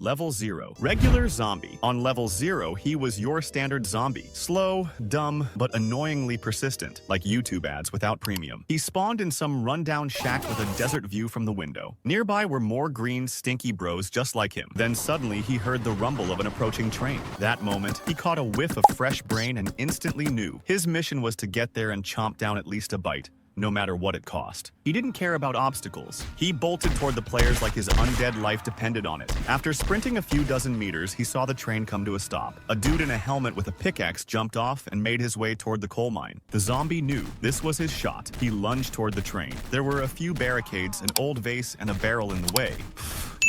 Level 0. Regular zombie. On level 0, he was your standard zombie. Slow, dumb, but annoyingly persistent, like YouTube ads without premium. He spawned in some rundown shack with a desert view from the window. Nearby were more green, stinky bros just like him. Then suddenly he heard the rumble of an approaching train. That moment, he caught a whiff of fresh brain and instantly knew his mission was to get there and chomp down at least a bite, no matter what it cost. He didn't care about obstacles. He bolted toward the players like his undead life depended on it. After sprinting a few dozen meters, he saw the train come to a stop. A dude in a helmet with a pickaxe jumped off and made his way toward the coal mine. The zombie knew this was his shot. He lunged toward the train. There were a few barricades, an old vase, and a barrel in the way.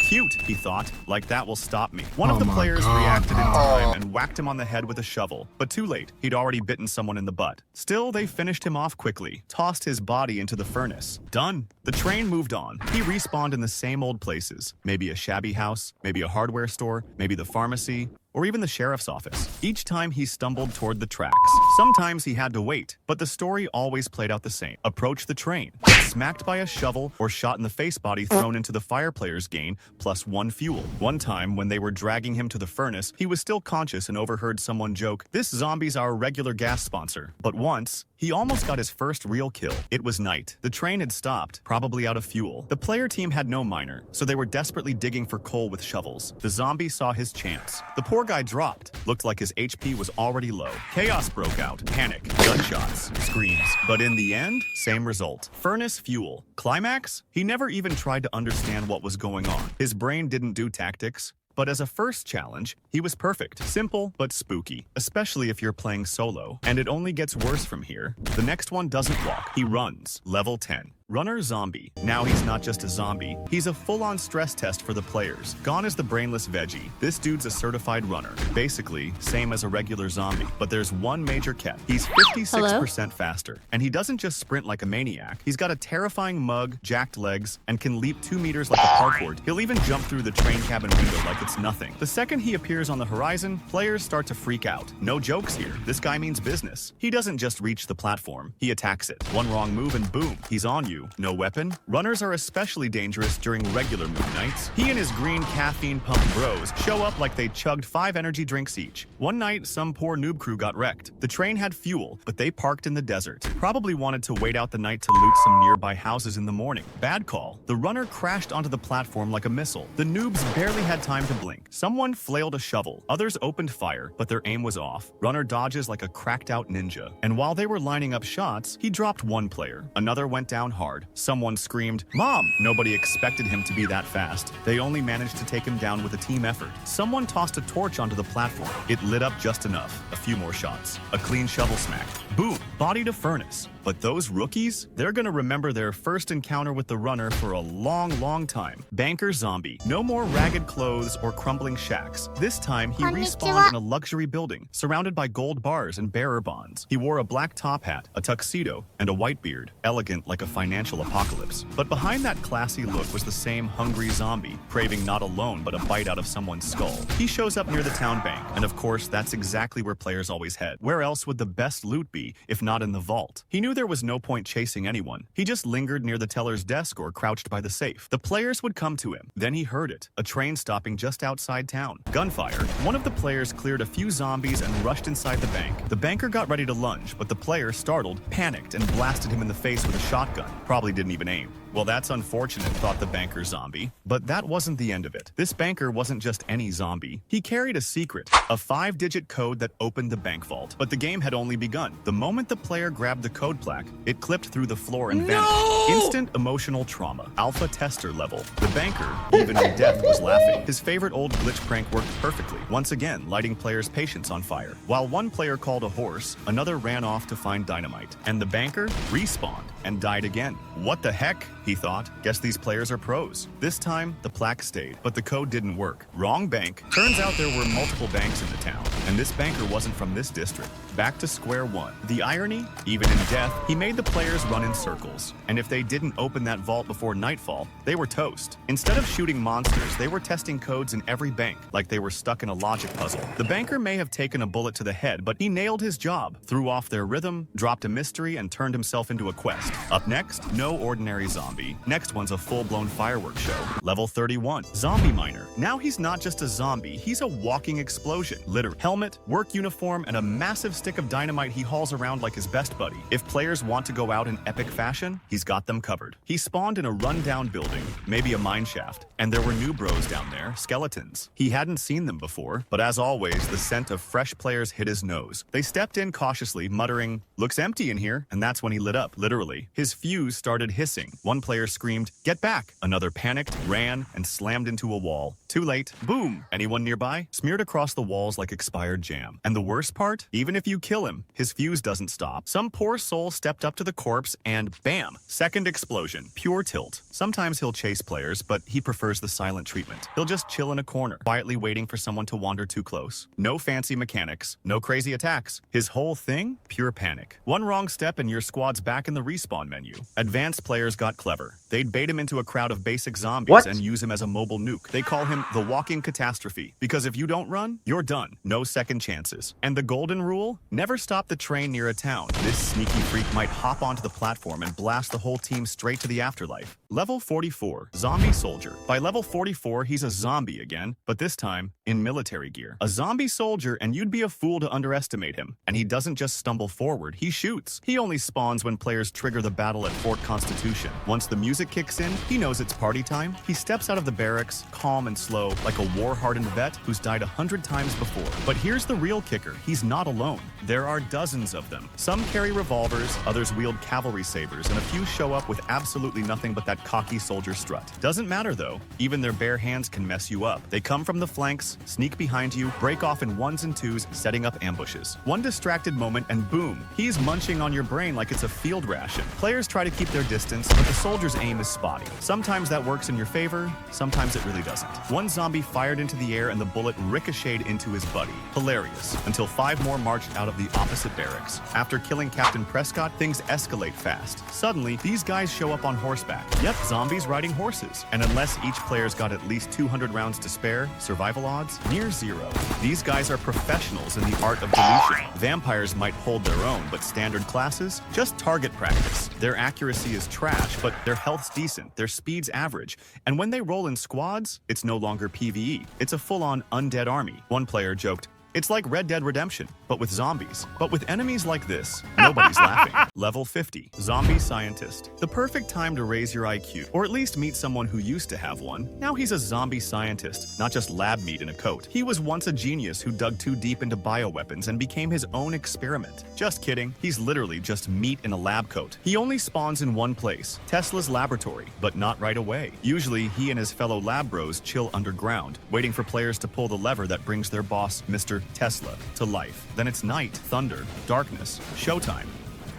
Cute, he thought, like that will stop me. One of the players reacted in time and whacked him on the head with a shovel, but too late. He'd already bitten someone in the butt. Still, they finished him off quickly, tossed his body into the furnace. Done. The train moved on. He respawned in the same old places. Maybe a shabby house, maybe a hardware store, maybe the pharmacy, or even the sheriff's office. Each time he stumbled toward the tracks. Sometimes he had to wait, but the story always played out the same. Approach the train, get smacked by a shovel, or shot in the face body thrown into the fire player's gain, +1 fuel. One time, when they were dragging him to the furnace, he was still conscious and overheard someone joke, "This zombie's our regular gas sponsor." But once, he almost got his first real kill. It was night. The train had stopped, probably out of fuel. The player team had no miner, so they were desperately digging for coal with shovels. The zombie saw his chance. The poor guy dropped. Looked like his HP was already low. Chaos broke out. Panic. Gunshots. Screams. But in the end, same result. Furnace fuel. Climax? He never even tried to understand what was going on. His brain didn't do tactics. But as a first challenge, he was perfect. Simple, but spooky. Especially if you're playing solo. And it only gets worse from here. The next one doesn't walk. He runs. Level 10. Runner zombie. Now he's not just a zombie, he's a full-on stress test for the players. Gone is the brainless veggie. This dude's a certified runner. Basically, same as a regular zombie. But there's one major catch. He's 56% faster. And he doesn't just sprint like a maniac. He's got a terrifying mug, jacked legs, and can leap 2 meters like a parkour. He'll even jump through the train cabin window like it's nothing. The second he appears on the horizon, players start to freak out. No jokes here. This guy means business. He doesn't just reach the platform, he attacks it. One wrong move and boom, he's on you. No weapon? Runners are especially dangerous during regular moon nights. He and his green caffeine-pumped bros show up like they chugged 5 energy drinks each. One night, some poor noob crew got wrecked. The train had fuel, but they parked in the desert. Probably wanted to wait out the night to loot some nearby houses in the morning. Bad call. The runner crashed onto the platform like a missile. The noobs barely had time to blink. Someone flailed a shovel. Others opened fire, but their aim was off. Runner dodges like a cracked-out ninja. And while they were lining up shots, he dropped one player. Another went down hard. Someone screamed, "Mom!" Nobody expected him to be that fast. They only managed to take him down with a team effort. Someone tossed a torch onto the platform. It lit up just enough. A few more shots. A clean shovel smack. Boom! Body to furnace. But those rookies? They're gonna remember their first encounter with the runner for a long, long time. Banker zombie. No more ragged clothes or crumbling shacks. This time, he respawned in a luxury building, surrounded by gold bars and bearer bonds. He wore a black top hat, a tuxedo, and a white beard, elegant like a financial apocalypse. But behind that classy look was the same hungry zombie, craving not a loan but a bite out of someone's skull. He shows up near the town bank, and of course, that's exactly where players always head. Where else would the best loot be, if not in the vault? He knew there was no point chasing anyone. He just lingered near the teller's desk or crouched by the safe. The players would come to him. Then he heard it. A train stopping just outside town. Gunfire. One of the players cleared a few zombies and rushed inside the bank. The banker got ready to lunge, but the player, startled, panicked and blasted him in the face with a shotgun. Probably didn't even aim. Well, that's unfortunate, thought the banker zombie. But that wasn't the end of it. This banker wasn't just any zombie. He carried a secret, a 5-digit code that opened the bank vault. But the game had only begun. The moment the player grabbed the code plaque, it clipped through the floor and vanished. Instant emotional trauma. Alpha tester level. The banker, even in death, was laughing. His favorite old glitch prank worked perfectly, once again lighting players' patience on fire. While one player called a horse, another ran off to find dynamite. And the banker respawned and died again. What the heck? He thought. Guess these players are pros. This time, the plaque stayed, but the code didn't work. Wrong bank. Turns out there were multiple banks in the town, and this banker wasn't from this district. Back to square one. The irony? Even in death, he made the players run in circles. And if they didn't open that vault before nightfall, they were toast. Instead of shooting monsters, they were testing codes in every bank, like they were stuck in a logic puzzle. The banker may have taken a bullet to the head, but he nailed his job, threw off their rhythm, dropped a mystery, and turned himself into a quest. Up next, no ordinary zombie. zombie. Next one's a full-blown fireworks show. Level 31, zombie miner. Now he's not just a zombie, he's a walking explosion. Literally. Helmet, work uniform, and a massive stick of dynamite he hauls around like his best buddy. If players want to go out in epic fashion, he's got them covered. He spawned in a run-down building, maybe a mine shaft, and there were new bros down there, skeletons. He hadn't seen them before, but as always, the scent of fresh players hit his nose. They stepped in cautiously, muttering, "Looks empty in here," and that's when he lit up, literally. His fuse started hissing. One player screamed, "Get back!" Another panicked, ran, and slammed into a wall. Too late. Boom! Anyone nearby? Smeared across the walls like expired jam. And the worst part? Even if you kill him, his fuse doesn't stop. Some poor soul stepped up to the corpse and bam! Second explosion. Pure tilt. Sometimes he'll chase players, but he prefers the silent treatment. He'll just chill in a corner, quietly waiting for someone to wander too close. No fancy mechanics, no crazy attacks. His whole thing? Pure panic. One wrong step and your squad's back in the respawn menu. Advanced players got clever. They'd bait him into a crowd of basic zombies and use him as a mobile nuke. They call him the walking catastrophe, because if you don't run, you're done. No second chances. And the golden rule? Never stop the train near a town. This sneaky freak might hop onto the platform and blast the whole team straight to the afterlife. Level 44, Zombie Soldier. By level 44, he's a zombie again, but this time in military gear. A zombie soldier, and you'd be a fool to underestimate him. And he doesn't just stumble forward, he shoots. He only spawns when players trigger the battle at Fort Constitution. Once the music kicks in, he knows it's party time. He steps out of the barracks, calm and slow, like a war-hardened vet who's died 100 times before. But here's the real kicker, he's not alone. There are dozens of them. Some carry revolvers, others wield cavalry sabers, and a few show up with absolutely nothing but that cocky soldier strut. Doesn't matter though, even their bare hands can mess you up. They come from the flanks, sneak behind you, break off in ones and twos, setting up ambushes. One distracted moment and boom, he's munching on your brain like it's a field ration. Players try to keep their distance, but the soldier's aim is spotty. Sometimes that works in your favor, sometimes it really doesn't. One zombie fired into the air and the bullet ricocheted into his buddy. Hilarious. Until 5 more marched out of the opposite barracks. After killing Captain Prescott, things escalate fast. Suddenly, these guys show up on horseback. Yep, zombies riding horses. And unless each player's got at least 200 rounds to spare, survival odds near zero. These guys are professionals in the art of deletion. Vampires might hold their own, but standard classes? Just target practice. Their accuracy is trash, but their health's decent, their speed's average. And when they roll in squads, it's no longer PvE. It's a full-on undead army. One player joked, "It's like Red Dead Redemption, but with zombies." But with enemies like this, nobody's laughing. Level 50, Zombie Scientist. The perfect time to raise your IQ, or at least meet someone who used to have one. Now he's a zombie scientist, not just lab meat in a coat. He was once a genius who dug too deep into bioweapons and became his own experiment. Just kidding, he's literally just meat in a lab coat. He only spawns in one place, Tesla's laboratory, but not right away. Usually, he and his fellow lab bros chill underground, waiting for players to pull the lever that brings their boss, Mr. Tesla, to life. Then it's night, thunder, darkness, showtime.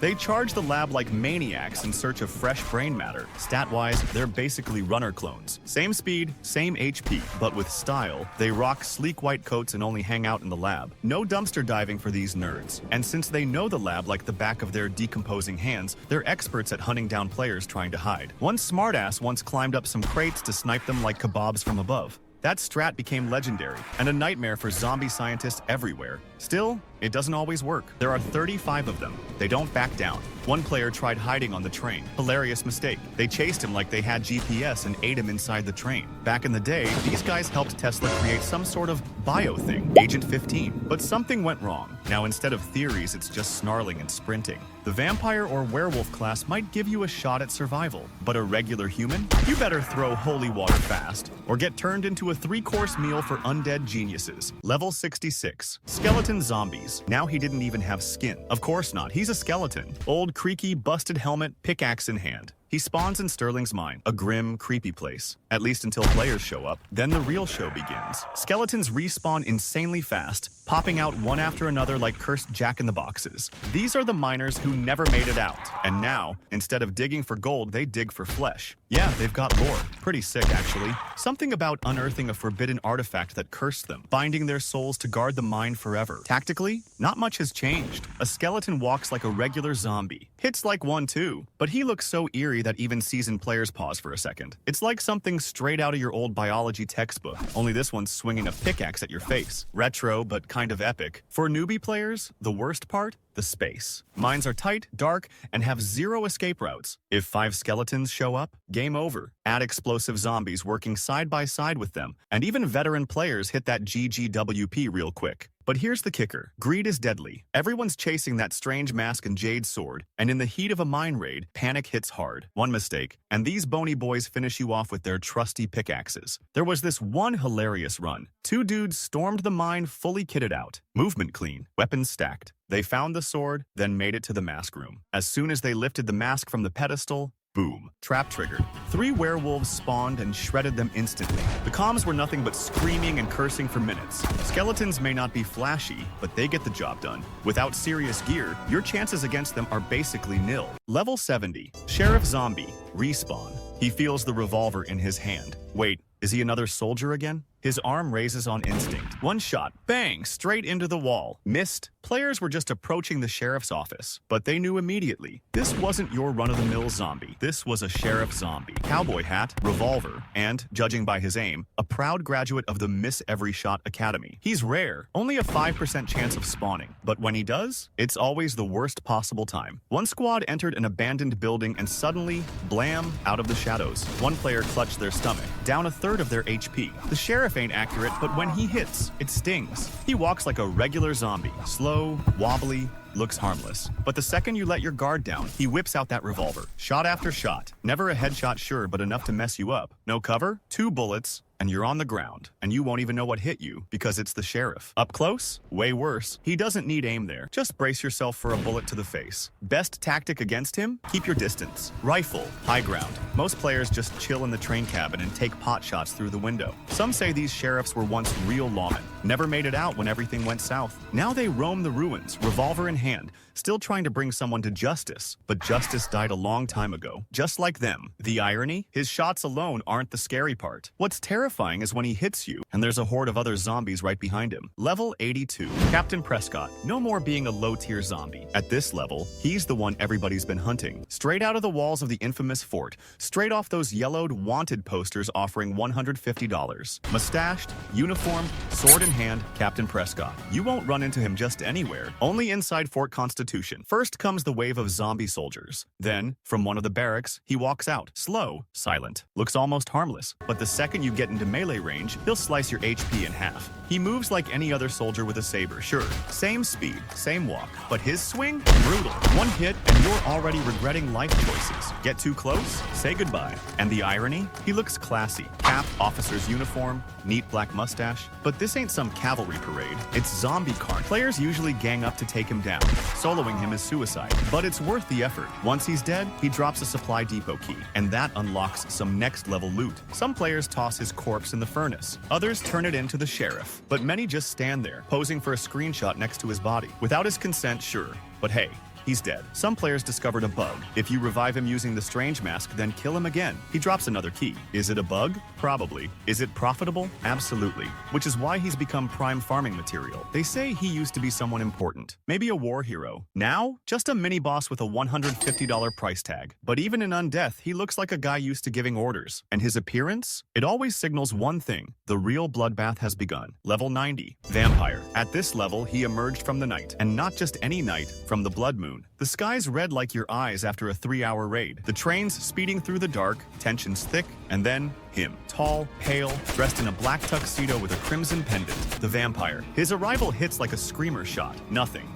They charge the lab like maniacs in search of fresh brain matter. Stat-wise, they're basically runner clones. Same speed, same HP, but with style. They rock sleek white coats and only hang out in the lab. No dumpster diving for these nerds. And since they know the lab like the back of their decomposing hands, they're experts at hunting down players trying to hide. One smartass once climbed up some crates to snipe them like kebabs from above. That strat became legendary, and a nightmare for zombie scientists everywhere. Still, it doesn't always work. There are 35 of them. They don't back down. One player tried hiding on the train. Hilarious mistake. They chased him like they had GPS and ate him inside the train. Back in the day, these guys helped Tesla create some sort of bio thing, Agent 15. But something went wrong. Now instead of theories, it's just snarling and sprinting. The vampire or werewolf class might give you a shot at survival, but a regular human? You better throw holy water fast, or get turned into a 3-course meal for undead geniuses. Level 66, Skeleton Zombies. Now he didn't even have skin. Of course not, he's a skeleton. Old, creaky, busted helmet, pickaxe in hand. He spawns in Sterling's mine, a grim, creepy place. At least until players show up. Then the real show begins. Skeletons respawn insanely fast, popping out one after another like cursed jack-in-the-boxes. These are the miners who never made it out. And now, instead of digging for gold, they dig for flesh. Yeah, they've got lore. Pretty sick, actually. Something about unearthing a forbidden artifact that cursed them, binding their souls to guard the mine forever. Tactically, not much has changed. A skeleton walks like a regular zombie. Hits like one too, but he looks so eerie that even seasoned players pause for a second. It's like something straight out of your old biology textbook, only this one's swinging a pickaxe at your face. Retro, but kind of epic. For newbie players, the worst part? the space. Mines are tight, dark, and have zero escape routes. If 5 skeletons show up, game over. Add explosive zombies working side by side with them, and even veteran players hit that GGWP real quick. But here's the kicker. Greed is deadly. Everyone's chasing that strange mask and jade sword, and in the heat of a mine raid, panic hits hard. One mistake, and these bony boys finish you off with their trusty pickaxes. There was this one hilarious run. 2 dudes stormed the mine fully kitted out. Movement clean, weapons stacked. They found the sword, then made it to the mask room. As soon as they lifted the mask from the pedestal, boom. Trap triggered. 3 werewolves spawned and shredded them instantly. The comms were nothing but screaming and cursing for minutes. Skeletons may not be flashy, but they get the job done. Without serious gear, your chances against them are basically nil. Level 70. Sheriff Zombie. Respawn. He feels the revolver in his hand. Wait, is he another soldier again? His arm raises on instinct. One shot, bang, straight into the wall. Missed. Players were just approaching the sheriff's office, but they knew immediately. This wasn't your run-of-the-mill zombie. This was a sheriff zombie. Cowboy hat, revolver, and, judging by his aim, a proud graduate of the Miss Every Shot Academy. He's rare, only a 5% chance of spawning. But when he does, it's always the worst possible time. One squad entered an abandoned building and suddenly, blam, out of the shadows. One player clutched their stomach, down a third of their HP. The sheriff ain't accurate, but when he hits, it stings. He walks like a regular zombie, slow, wobbly, looks harmless. But the second you let your guard down, he whips out that revolver. Shot after shot. Never a headshot sure, but enough to mess you up. No cover, 2 bullets, and you're on the ground. And you won't even know what hit you, because it's the sheriff. Up close? Way worse. He doesn't need aim there. Just brace yourself for a bullet to the face. Best tactic against him? Keep your distance. Rifle, high ground. Most players just chill in the train cabin and take pot shots through the window. Some say these sheriffs were once real lawmen. Never made it out when everything went south. Now they roam the ruins, revolver in hand, still trying to bring someone to justice. But justice died a long time ago, just like them. The irony? His shots alone aren't the scary part. What's terrifying is when he hits you, and there's a horde of other zombies right behind him. Level 82. Captain Prescott. No more being a low-tier zombie. At this level, he's the one everybody's been hunting. Straight out of the walls of the infamous fort, straight off those yellowed wanted posters offering $150. Mustached, uniformed, sword in hand, Captain Prescott. You won't run into him just anywhere, only inside Fort Constitution. First comes the wave of zombie soldiers. Then, from one of the barracks, he walks out. Slow, silent, looks almost harmless. But the second you get into melee range, he'll slice your HP in half. He moves like any other soldier with a saber, sure. Same speed, same walk. But his swing? Brutal. One hit and you're already regretting life choices. Get too close? Say goodbye. And the irony? He looks classy. Cap, officer's uniform, neat black mustache. But this ain't some cavalry parade. It's zombie carnage. Players usually gang up to take him down. Soloing him is suicide. But it's worth the effort. Once he's dead, he drops a supply depot key. And that unlocks some next level loot. Some players toss his corpse in the furnace. Others turn it into the sheriff. But many just stand there, posing for a screenshot next to his body. Without his consent, sure. But hey, he's dead. Some players discovered a bug. If you revive him using the strange mask, then kill him again. He drops another key. Is it a bug? Probably. Is it profitable? Absolutely. Which is why he's become prime farming material. They say he used to be someone important. Maybe a war hero. Now, just a mini-boss with a $150 price tag. But even in Undeath, he looks like a guy used to giving orders. And his appearance? It always signals one thing. The real bloodbath has begun. Level 90. Vampire. At this level, he emerged from the night. And not just any night, from the blood moon. The sky's red like your eyes after a 3-hour raid. The train's speeding through the dark, tension's thick, and then him. Tall, pale, dressed in a black tuxedo with a crimson pendant. The vampire. His arrival hits like a screamer shot. Nothing.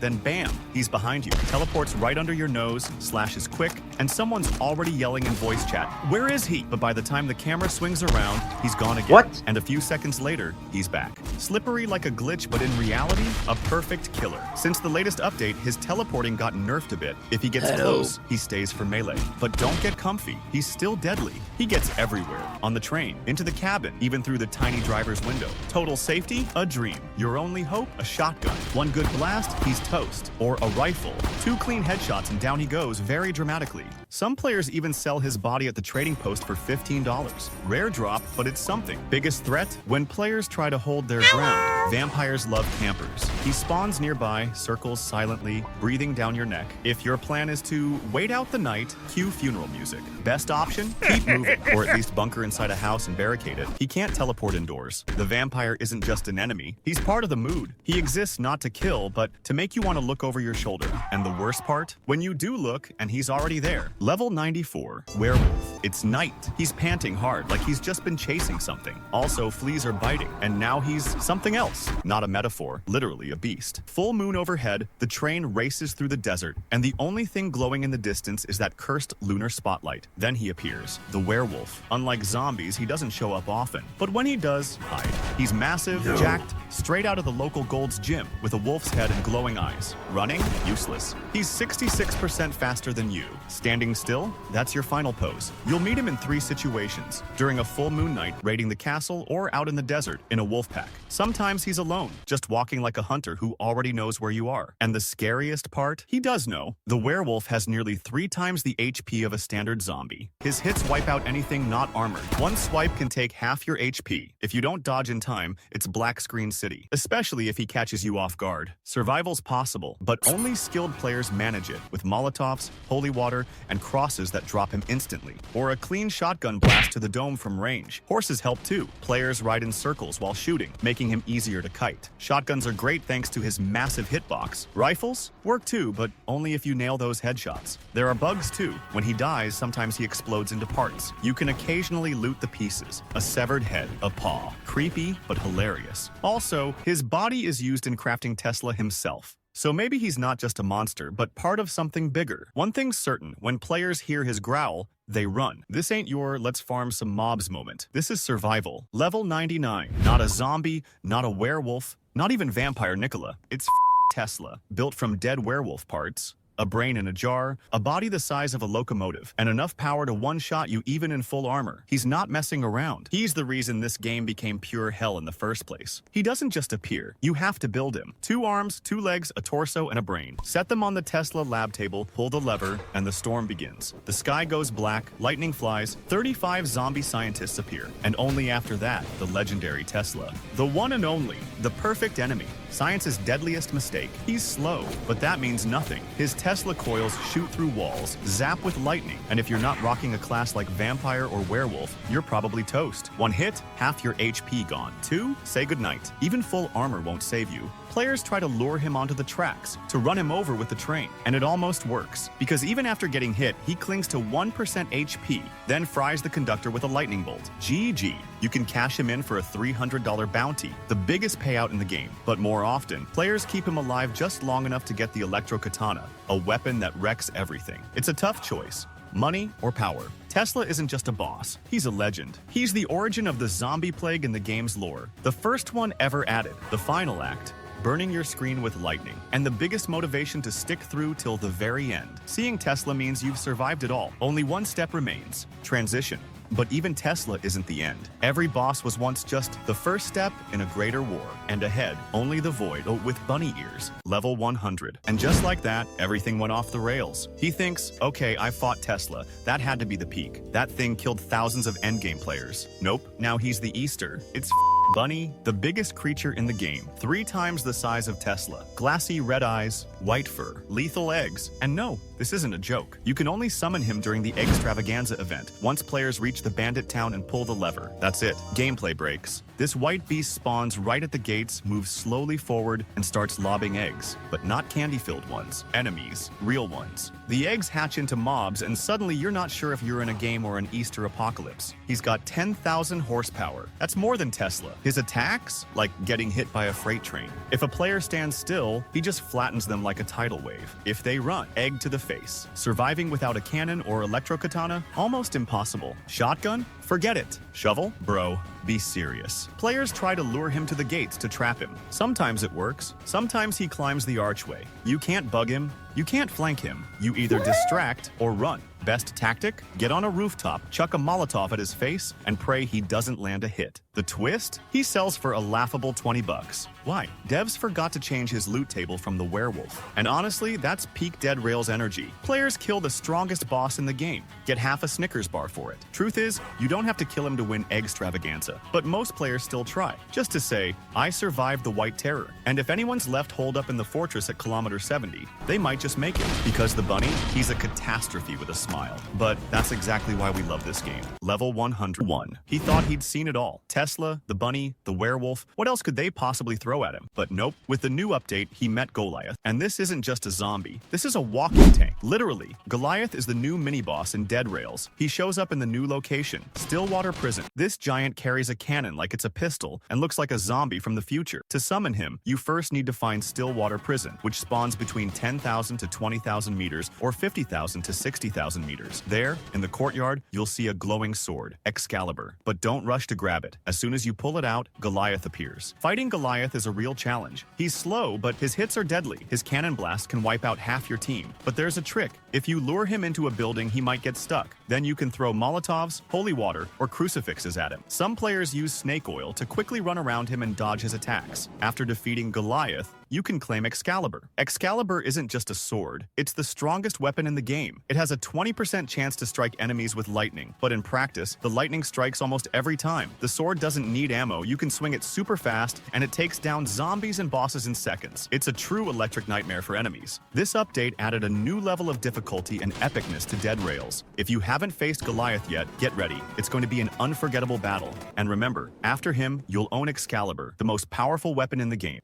Then bam, he's behind you. Teleports right under your nose, slashes quick, and someone's already yelling in voice chat, "Where is he?" But by the time the camera swings around, he's gone again. What? And a few seconds later, he's back. Slippery like a glitch, but in reality, a perfect killer. Since the latest update, his teleporting got nerfed a bit. If he gets close, he stays for melee. But don't get comfy. He's still deadly. He gets everywhere. On the train, into the cabin, even through the tiny driver's window. Total safety? A dream. Your only hope? A shotgun. One good blast, he's toast. Or a rifle. 2 clean headshots and down he goes very dramatically. Some players even sell his body at the trading post for $15. Rare drop, but it's something. Biggest threat? When players try to hold their ground. Vampires love campers. He spawns nearby, circles silently, breathing down your neck. If your plan is to wait out the night, cue funeral music. Best option? Keep moving, or at least bump bunker inside a house and barricade it. He can't teleport indoors. The vampire isn't just an enemy. He's part of the mood. He exists not to kill, but to make you want to look over your shoulder. And the worst part? When you do look, and he's already there. Level 94, Werewolf. It's night. He's panting hard, like he's just been chasing something. Also, fleas are biting, and now he's something else. Not a metaphor, literally a beast. Full moon overhead, the train races through the desert, and the only thing glowing in the distance is that cursed lunar spotlight. Then he appears, the werewolf. Unlike zombies, he doesn't show up often, but when he does, hide. He's massive, jacked, straight out of the local Gold's gym, with a wolf's head and glowing eyes. Running? Useless. He's 66% faster than you. Standing still? That's your final pose. You'll meet him in 3 situations: during a full moon night, raiding the castle, or out in the desert, in a wolf pack. Sometimes he's alone, just walking like a hunter who already knows where you are. And the scariest part? He does know. The werewolf has nearly 3 times the HP of a standard zombie. His hits wipe out anything not armored. One swipe can take half your HP. If you don't dodge in time, it's black screen city, especially if he catches you off guard. Survival's possible, but only skilled players manage it, with Molotovs, holy water, and crosses that drop him instantly, or a clean shotgun blast to the dome from range. Horses help too. Players ride in circles while shooting, making him easier to kite. Shotguns are great thanks to his massive hitbox. Rifles work too, but only if you nail those headshots. There are bugs too. When he dies, sometimes he explodes into parts. You can occasionally loot the pieces: a severed head, a paw. Creepy, but hilarious. Also, his body is used in crafting Tesla himself. So maybe he's not just a monster, but part of something bigger. One thing's certain: when players hear his growl, they run. This ain't your let's farm some mobs moment. This is survival. Level 99. Not a zombie, not a werewolf, not even Vampire Nicola. It's Tesla, built from dead werewolf parts. A brain in a jar, a body the size of a locomotive, and enough power to one-shot you even in full armor. He's not messing around. He's the reason this game became pure hell in the first place. He doesn't just appear. You have to build him. 2 arms, 2 legs, a torso, and a brain. Set them on the Tesla lab table, pull the lever, and the storm begins. The sky goes black, lightning flies, 35 zombie scientists appear, and only after that, the legendary Tesla. The one and only, the perfect enemy. Science's deadliest mistake. He's slow, but that means nothing. His Tesla coils shoot through walls, zap with lightning, and if you're not rocking a class like Vampire or Werewolf, you're probably toast. 1 hit, half your HP gone. 2, say goodnight. Even full armor won't save you. Players try to lure him onto the tracks, to run him over with the train, and it almost works, because even after getting hit, he clings to 1% HP, then fries the conductor with a lightning bolt. GG. You can cash him in for a $300 bounty, the biggest payout in the game. But more often, players keep him alive just long enough to get the Electro Katana, a weapon that wrecks everything. It's a tough choice. Money or power. Tesla isn't just a boss, he's a legend. He's the origin of the zombie plague in the game's lore. The first one ever added, the final act, burning your screen with lightning, and the biggest motivation to stick through till the very end. Seeing Tesla means you've survived it all. Only one step remains: transition. But even Tesla isn't the end. Every boss was once just the first step in a greater war, and ahead, only the void with bunny ears. Level 100. And just like that, everything went off the rails. He thinks, okay, I fought Tesla. That had to be the peak. That thing killed thousands of endgame players. Nope, now he's the Easter. It's Bunny, the biggest creature in the game, 3 times the size of Tesla. Glassy red eyes, white fur, lethal eggs, and no, this isn't a joke. You can only summon him during the Extravaganza event, once players reach the bandit town and pull the lever. That's it. Gameplay breaks. This white beast spawns right at the gates, moves slowly forward, and starts lobbing eggs. But not candy-filled ones. Enemies. Real ones. The eggs hatch into mobs, and suddenly you're not sure if you're in a game or an Easter apocalypse. He's got 10,000 horsepower. That's more than Tesla. His attacks? Like getting hit by a freight train. If a player stands still, he just flattens them like a tidal wave. If they run, egg to the face. Surviving without a cannon or electro katana? Almost impossible. Shotgun? Forget it. Shovel? Bro, be serious. Players try to lure him to the gates to trap him. Sometimes it works. Sometimes he climbs the archway. You can't bug him. You can't flank him. You either distract or run. Best tactic? Get on a rooftop, chuck a Molotov at his face, and pray he doesn't land a hit. The twist? He sells for a laughable $20. Why? Devs forgot to change his loot table from the werewolf. And honestly, that's peak Dead Rails energy. Players kill the strongest boss in the game. Get half a Snickers bar for it. Truth is, you don't have to kill him to win Extravaganza. But most players still try. Just to say, I survived the White Terror. And if anyone's left holed up in the fortress at kilometer 70, they might just make it. Because the bunny, he's a catastrophe with a smile. smile. But that's exactly why we love this game. Level 101. He thought he'd seen it all. Tesla, the bunny, the werewolf. What else could they possibly throw at him? But nope. With the new update, he met Goliath. And this isn't just a zombie. This is a walking tank. Literally, Goliath is the new mini-boss in Dead Rails. He shows up in the new location, Stillwater Prison. This giant carries a cannon like it's a pistol and looks like a zombie from the future. To summon him, you first need to find Stillwater Prison, which spawns between 10,000 to 20,000 meters or 50,000 to 60,000 meters. There, in the courtyard, you'll see a glowing sword, Excalibur. But don't rush to grab it. As soon as you pull it out, Goliath appears. Fighting Goliath is a real challenge. He's slow, but his hits are deadly. His cannon blast can wipe out half your team. But there's a trick. If you lure him into a building, he might get stuck. Then you can throw Molotovs, holy water, or crucifixes at him. Some players use snake oil to quickly run around him and dodge his attacks. After defeating Goliath, you can claim Excalibur. Excalibur isn't just a sword, it's the strongest weapon in the game. It has a 20% chance to strike enemies with lightning, but in practice, the lightning strikes almost every time. The sword doesn't need ammo, you can swing it super fast, and it takes down zombies and bosses in seconds. It's a true electric nightmare for enemies. This update added a new level of difficulty and epicness to Dead Rails. If you haven't faced Goliath yet, get ready. It's going to be an unforgettable battle. And remember, after him, you'll own Excalibur, the most powerful weapon in the game.